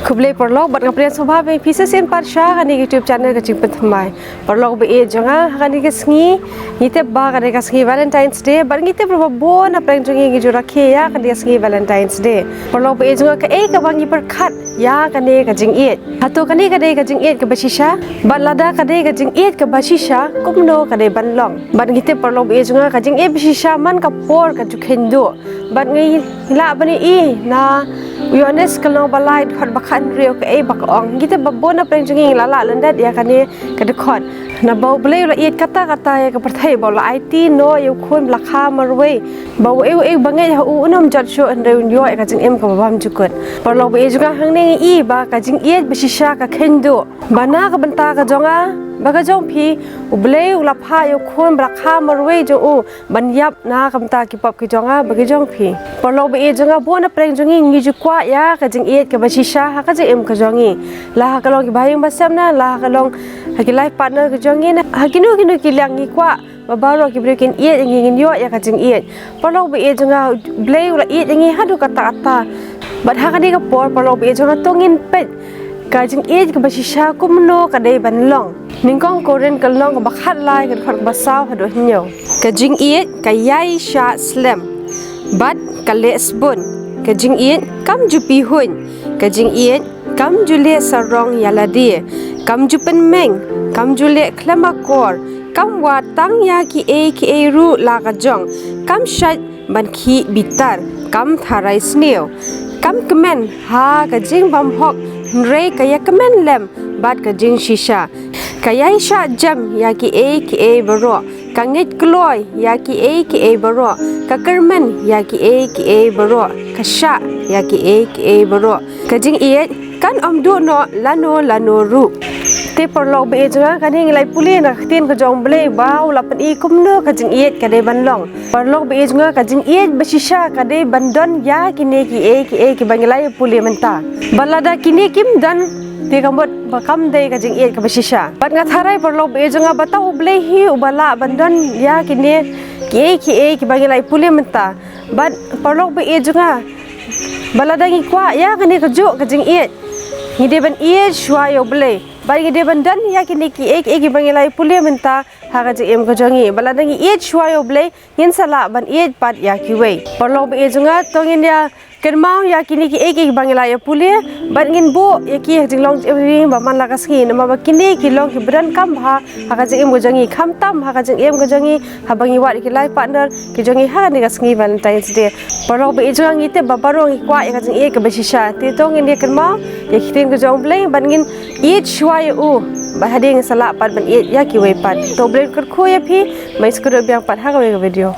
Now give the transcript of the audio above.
Kublai perlok bat ngaprian sobha be pisa sen parsha kani YouTube channel ka chimpen thamai perlok be e janga kani ke sngi ngite ba kani ka sngi Valentine's Day bat ngite proba bon aprang jongi ngi jura khe ya kani sngi Valentine's Day perlok be e janga ka e ka bangi per khat ya kani ka jing e hato kani ka dei ka jing e ka basisha bat lada ka dei ka jing e ka basisha kumno ka dei ban long bat ngite perlok be e janga ka jing e basisha man ka por ka jukhendo bat ngai la bani e na Yohanes kalau balai khot bakhan rio ke ai bakong kita babona preng jenging lala lendat ya kane ke dekhot na bau blei la it kata ya ke perthai bau la IT no yu khun lakha marwe bau eu bangai ha u unam jat sho ande yo ka jing em ka babam jukut parlo be juga hang ne i ba ka jing it besisha ka khendo bana ka banta ka jonga baga jong phi ublei ulapha yu khun lakha marwe jo u banyap na kamta ki pop ki jonga bagi jong phi parlo be jonga bona preng jenging ngi jukwa ya ka jing it ka basisha ha ka jing em ka jongi la ka long ki bayang basam na la ka long ha ki life partner ka jongi na ha kinu ki liang ngi kwa babaro ki brekin it ngi yo ya ka jing it parlo be jonga blei ula it ngi ha du kata bat ha ka ni ka por parlo be jonga tongin pet ka jing it ka basisha kumno ka dei ban long ningkong koren ka long ka bakhat lai ka khot basaw ha do hinyo ka jing it ka yai sha slam bat ka lesbon ka jing it kam ju pi hun ka jing it kam ju le sarong yaladi kam ju pen meng kam ju le klama kor kam wa tang ya ki e ru la ka jong kam shat ban khi bitar kam tharai sneo kam kemen ha ka jing bam hok re ka ya kemen lem bat ka jing shisha ka yai sha jam ya ki e baro ka ngit kloy ya ki e baro ka kermen ya ki e baro ka sha ya ki e baro ka jing it kan om du no lano ru te perlok be jonga kan hing lai puli na tin ka jong blei baw la pan i kumno ka jing it ka de ban long perlok be jonga ka jing it basisha ka de bandon ya kine ki e ki banglai puli menta balada kini kim dan te kamot bakam de ka jing it ka basisha bat nga tharai perlok be jonga batau blei hi ubala bandon ya kine ki e ki banglai puli menta bat perlok be jonga balada ngi kwa ya kane ka jo ka jing it ni de ban it shwa yo blei bagi dia bandan ya kini ki bangilai puli menta haga je em ko jongi baladangi it shwayo blei yin sala ban it pat ya ki wei perlo be junga tongin ya kermau ya kini ki bangilai puli ban ngin bo ya ki jing long ba man la ka ski na ma kini ki long ki bran kam ha haga je em ko jongi kham tam haga je em ko jongi ha bangi wat ki life partner ki jongi ha ni ka ski Valentine's Day perlo be junga ngite babarong kwa ya ka jing e ka basisha ti tongin dia kermau ya kitin ko jong blei ban ngin it shwayo u bahading salak pat ban it ya ki wei pat to blade kar kho ya phi mai skro biang pat ha ka video